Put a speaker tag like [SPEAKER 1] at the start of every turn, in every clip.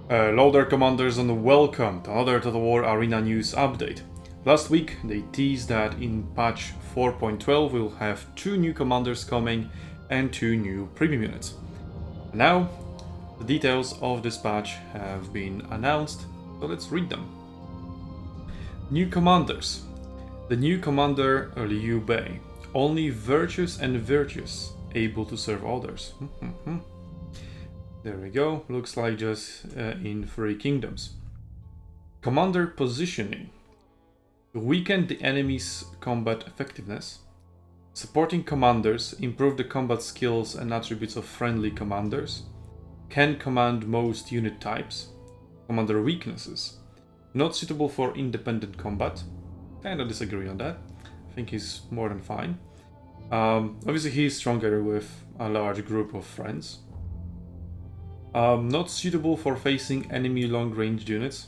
[SPEAKER 1] Hello there, commanders, and welcome to another Total War Arena news update. Last week they teased that in patch 4.12 we'll have 2 new commanders coming and 2 new premium units. Now the details of this patch have been announced, so let's read them. New commanders. The new commander Liu Bei, only virtuous and virtuous, able to serve others. There we go, looks like just in 3 kingdoms. Commander positioning. Weaken the enemy's combat effectiveness. Supporting commanders improve the combat skills and attributes of friendly commanders. Can command most unit types. Commander weaknesses. Not suitable for independent combat. Kinda disagree on that. I think he's more than fine. Obviously he's stronger with a large group of friends. Not suitable for facing enemy long-range units.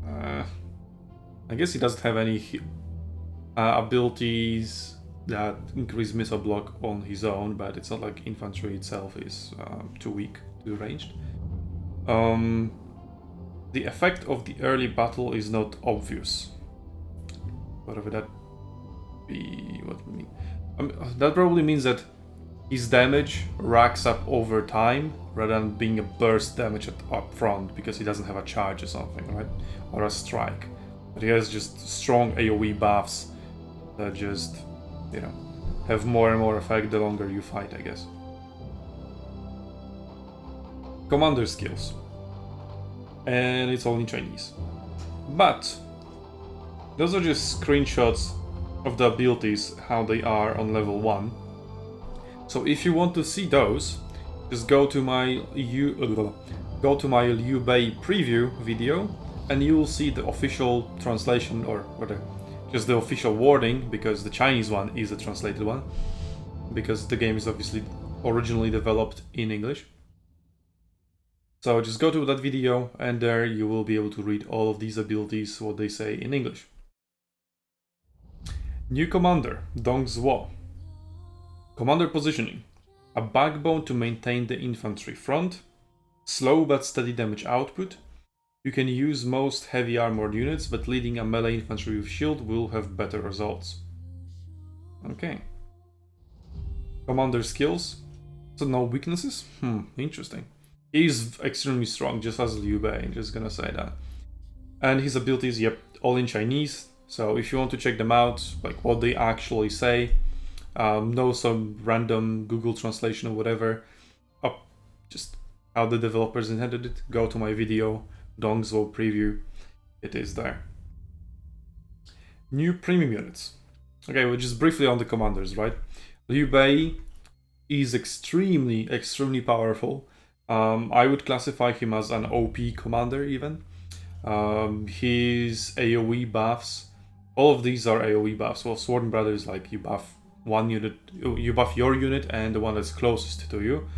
[SPEAKER 1] I guess he doesn't have any abilities that increase missile block on his own, but it's not like infantry itself is too weak, too ranged. The effect of the early battle is not obvious. Whatever that be, what would mean? That probably means that his damage racks up over time rather than being a burst damage up front because he doesn't have a charge or something, right? Or a strike. But he has just strong AoE buffs that just, you know, have more and more effect the longer you fight, I guess. Commander skills. And it's all in Chinese. But those are just screenshots of the abilities, how they are on level 1. So if you want to see those, just go to my Liu Bei preview video, and you will see the official translation, or rather, just the official wording, because the Chinese one is the translated one, because the game is obviously originally developed in English. So just go to that video, and there you will be able to read all of these abilities, what they say in English. New commander, Zhuo. Commander positioning. A backbone to maintain the infantry front. Slow but steady damage output. You can use most heavy armored units, but leading a melee infantry with shield will have better results. Okay. Commander skills. So no weaknesses? Interesting. He's extremely strong, just as Liu Bei, I'm just gonna say that. And his abilities, yep, all in Chinese. So if you want to check them out, like what they actually say, no some random Google translation or whatever, just how the developers intended it, go to my video, Zhuo preview, it is there. New premium units. Okay, we're just briefly on the commanders, right? Liu Bei is extremely powerful. I would classify him as an OP commander even. His AoE buffs, all of these are AoE buffs. Well, Sword and Brother is like you buff one unit, you buff your unit and the one that's closest to you,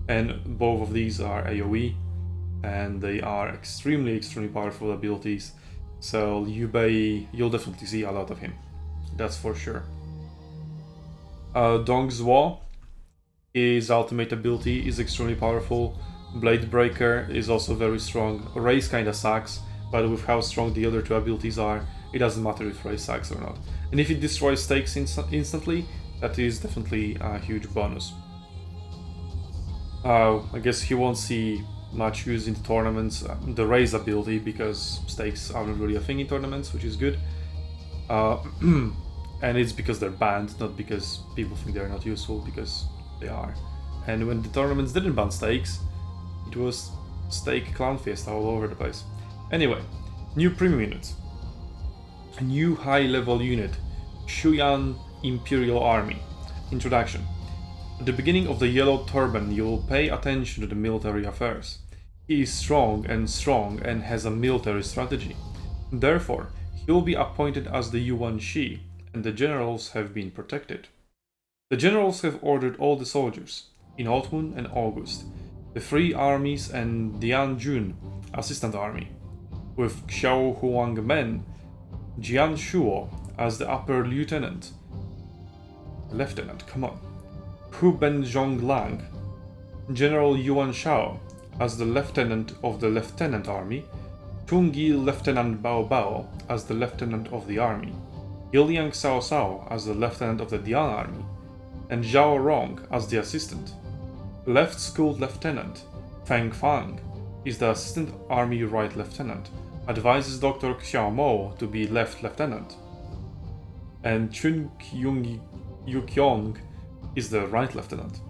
[SPEAKER 1] and both of these are AoE, and they are extremely powerful abilities. So Liu Bei, you'll definitely see a lot of him, that's for sure. Zhuo, his ultimate ability is extremely powerful. Blade Breaker is also very strong. Race kinda sucks, but with how strong the other 2 abilities are, it doesn't matter if Race sucks or not. And if it destroys stakes instantly, that is definitely a huge bonus. I guess he won't see much use in tournaments, the Raise ability, because stakes aren't really a thing in tournaments, which is good. And it's because they're banned, not because people think they're not useful, because they are. And when the tournaments didn't ban stakes, it was stake clown fiesta all over the place. Anyway, new premium units. A new high-level unit, Shuyan Imperial Army. Introduction. At the beginning of the Yellow Turban, you will pay attention to the military affairs. He is strong and has a military strategy. Therefore, he will be appointed as the Yuan Shi, and the generals have been protected. The generals have ordered all the soldiers, in autumn and August, the 3 armies and Dian Jun, assistant army, with Xiao Huangmen, Jian Shuo as the upper lieutenant, Hu Benzhong Lang, General Yuan Shao as the lieutenant of the lieutenant army, Chungi Lieutenant Bao Bao as the lieutenant of the army, Iliang Cao Cao as the lieutenant of the Dian army, and Zhao Rong as the assistant. Left School Lieutenant Feng Fang is the assistant army right lieutenant, advises Dr. Xiao Mo to be left lieutenant, and Chun Kyung Yukyong is the right lieutenant.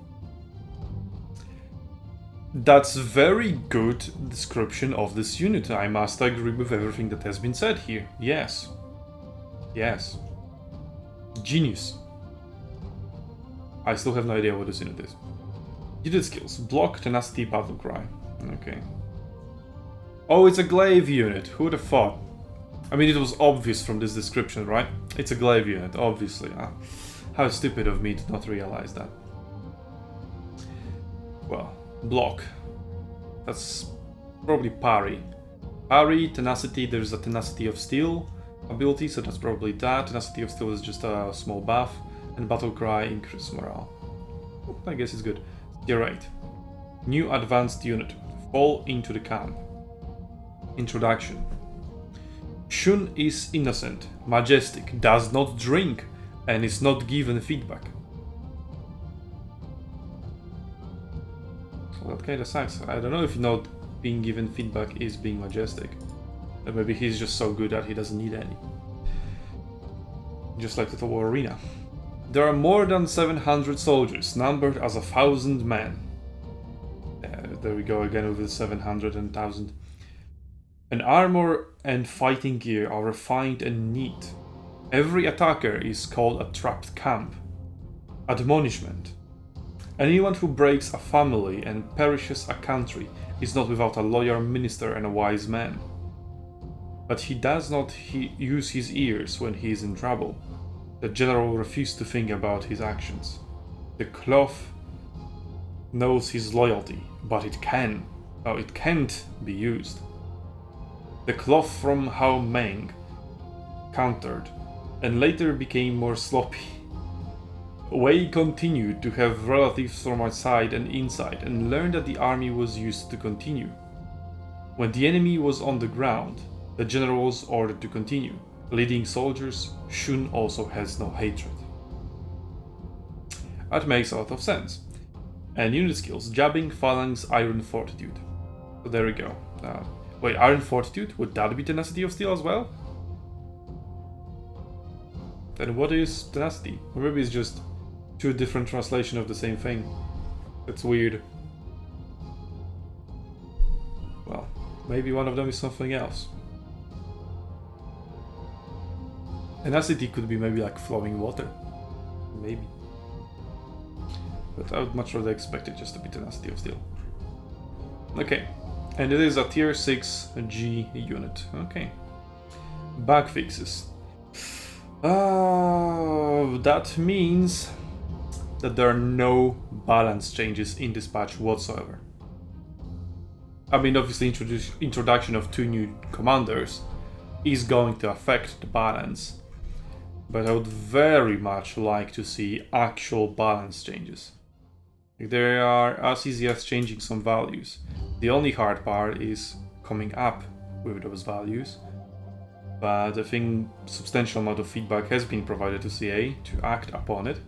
[SPEAKER 1] That's very good description of this unit. I must agree with everything that has been said here. Yes. Yes. Genius. I still have no idea what this unit is. Unit skills. Block, tenacity, battle cry. Okay. Oh, it's a glaive unit. Who would have thought? I mean, it was obvious from this description, right? It's a glaive unit, obviously. How stupid of me to not realize that. Well, block. That's probably parry. Parry, tenacity, there's a tenacity of steel ability, so that's probably that. Tenacity of steel is just a small buff. And battle cry, increase morale. I guess it's good. Tier 8. New advanced unit. Fall into the camp. Introduction. Shun is innocent, majestic, does not drink, and is not given feedback. Well, that kind of sucks. I don't know if not being given feedback is being majestic. Or maybe he's just so good that he doesn't need any. Just like Total War Arena. There are more than 700 soldiers, numbered as 1,000 men. There we go again with the 700 and 1,000. And armor and fighting gear are refined and neat. Every attacker is called a trapped camp. Admonishment. Anyone who breaks a family and perishes a country is not without a loyal minister and a wise man. But he does not use his ears when he is in trouble. The general refused to think about his actions. The cloth knows his loyalty, but it can't be used. The cloth from Hao Meng countered, and later became more sloppy. Wei continued to have relatives from outside and inside, and learned that the army was used to continue. When the enemy was on the ground, the general was ordered to continue. Leading soldiers, Shun also has no hatred. That makes a lot of sense. And unit skills, jabbing, phalanx, iron fortitude. So there we go. Wait, iron fortitude? Would that be tenacity of steel as well? Then what is tenacity? Or maybe it's just two different translations of the same thing. That's weird. Well, maybe one of them is something else. Tenacity could be maybe like flowing water. Maybe. But I would much rather expect it just to be tenacity of steel. Okay. And it is a tier 6 G unit. Okay. Bug fixes. That means that there are no balance changes in this patch whatsoever. I mean, obviously introduction of 2 new commanders is going to affect the balance. But I would very much like to see actual balance changes. They are as easy as changing some values. The only hard part is coming up with those values. But I think substantial amount of feedback has been provided to CA to act upon it.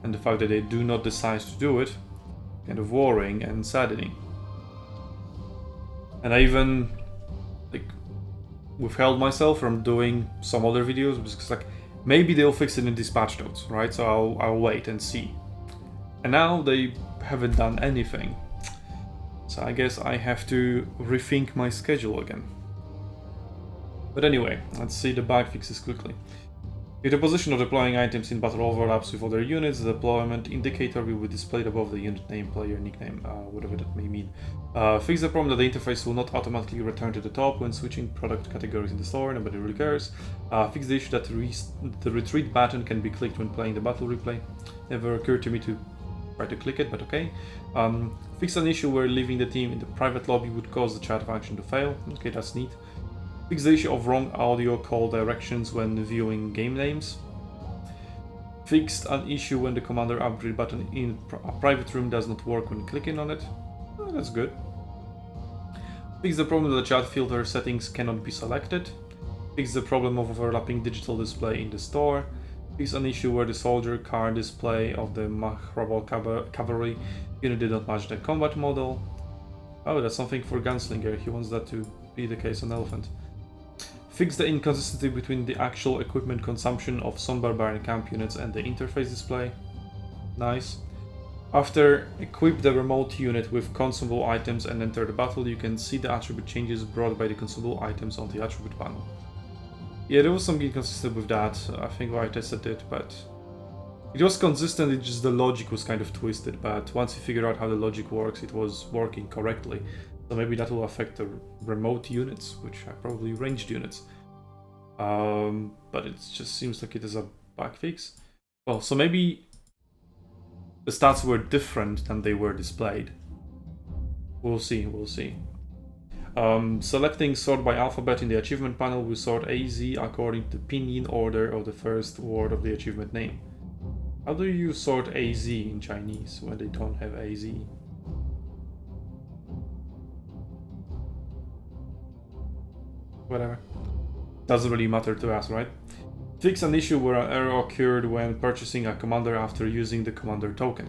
[SPEAKER 1] And the fact that they do not decide to do it, kind of worrying and saddening. And I even withheld myself from doing some other videos because maybe they'll fix it in these patch notes, right? So I'll wait and see. And now they haven't done anything. So I guess I have to rethink my schedule again. But anyway, let's see the bug fixes quickly. If the position of deploying items in battle overlaps with other units, the deployment indicator will be displayed above the unit name, player nickname, whatever that may mean. Fix the problem that the interface will not automatically return to the top when switching product categories in the store, nobody really cares. Fix the issue that the retreat button can be clicked when playing the battle replay. Never occurred to me to try to click it, but okay. Fix an issue where leaving the team in the private lobby would cause the chat function to fail. Okay, that's neat. Fix the issue of wrong audio call directions when viewing game names. Fixed an issue when the commander upgrade button in a private room does not work when clicking on it. Oh, that's good. Fix the problem that the chat filter settings cannot be selected. Fix the problem of overlapping digital display in the store. Fix an issue where the soldier car display of the Mahrabbal cavalry unit did not match the combat model. Oh, that's something for Gunslinger. He wants that to be the case on Elephant. Fix the inconsistency between the actual equipment consumption of some Barbarian camp units and the interface display. Nice. After equip the remote unit with consumable items and enter the battle, you can see the attribute changes brought by the consumable items on the attribute panel. Yeah, there was some inconsistency with that. I think I tested it, but it was consistent, it's just the logic was kind of twisted, but once you figure out how the logic works, it was working correctly. So maybe that will affect the remote units, which are probably ranged units. But it just seems like it is a bug fix. Well, so maybe the stats were different than they were displayed. We'll see, we'll see. Selecting sort by alphabet in the achievement panel will sort AZ according to pinyin order of the first word of the achievement name. How do you sort AZ in Chinese when they don't have AZ? Whatever. Doesn't really matter to us, right? Fix an issue where an error occurred when purchasing a commander after using the commander token.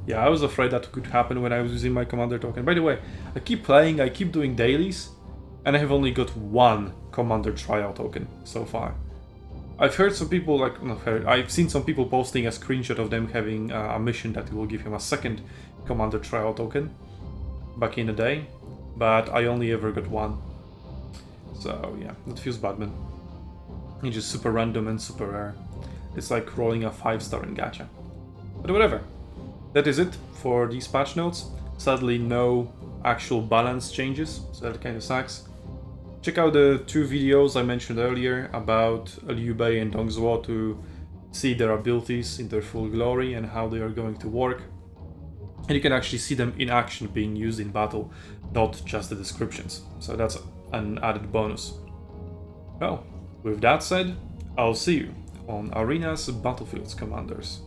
[SPEAKER 1] Yeah, I was afraid that could happen when I was using my commander token. By the way, I keep playing, I keep doing dailies, and I have only got one commander trial token so far. I've heard some people, I've seen some people posting a screenshot of them having a mission that will give him a second commander trial token back in the day, but I only ever got one. So yeah, that feels bad, man. It's just super random and super rare. It's like rolling a 5-star in gacha. But whatever. That is it for these patch notes. Sadly, no actual balance changes, so that kind of sucks. Check out the 2 videos I mentioned earlier about Liu Bei and Dong Zhuo to see their abilities in their full glory and how they are going to work. And you can actually see them in action being used in battle, not just the descriptions. So that's an added bonus. Well, with that said, I'll see you on Arena's Battlefields Commanders.